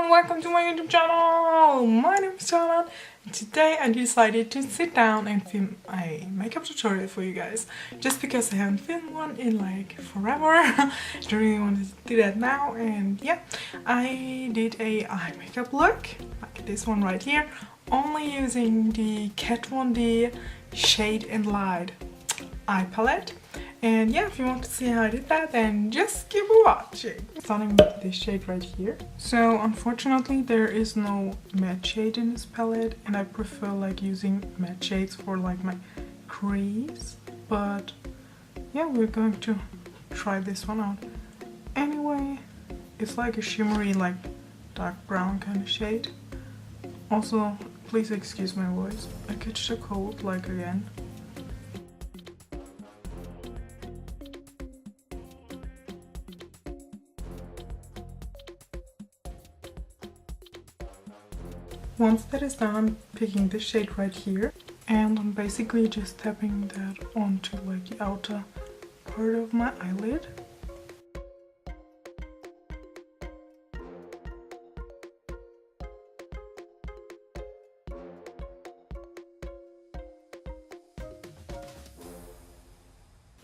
and welcome to my YouTube channel! My name is Canan and today I decided to sit down and film a makeup tutorial for you guys. Just because I haven't filmed one in like forever. I really want to do that now, and yeah, I did a eye makeup look, like this one right here, only using the Kat Von D Shade and Light eye palette. And yeah, if you want to see how I did that, then just keep watching. Starting with this shade right here. So unfortunately there is no matte shade in this palette, and I prefer like using matte shades for like my crease. But yeah, we're going to try this one out. Anyway, it's like a shimmery, like dark brown kind of shade. Also, please excuse my voice. I catch a cold like again. Once that is done, I'm picking this shade right here, and I'm basically just tapping that onto like the outer part of my eyelid.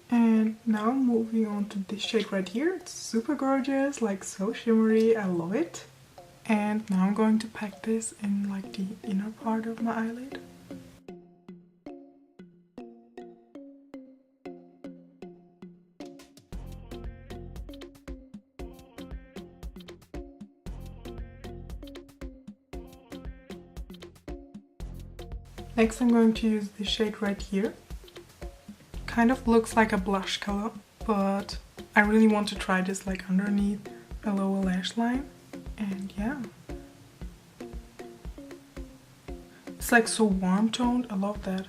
And now I'm moving on to this shade right here. It's super gorgeous, like so shimmery, I love it. And now I'm going to pack this in like the inner part of my eyelid. Next I'm going to use this shade right here. Kind of looks like a blush color, but I really want to try this like underneath the lower lash line. And yeah, it's like so warm toned, I love that.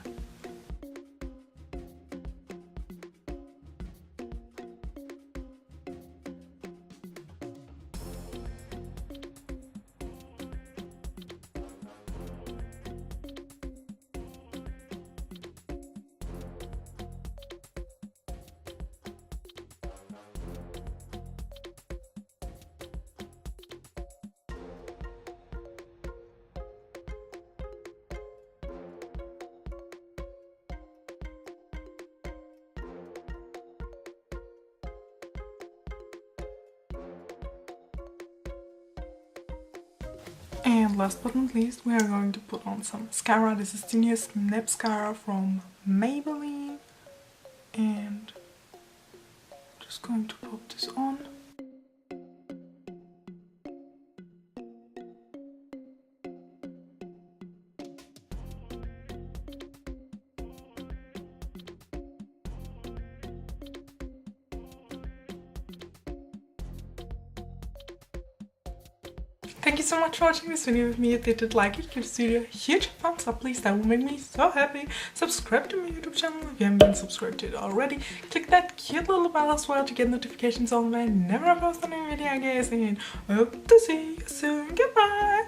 And last but not least, we are going to put on some mascara. This is the newest mascara from Maybelline. And just going to pop this on. Thank you so much for watching this video with me. If you did like it, give this video a huge thumbs up, please. That will make me so happy. Subscribe to my YouTube channel if you haven't been subscribed to it already. Click that cute little bell as well to get notifications on when I never post a new video, guys. And I hope to see you soon. Goodbye!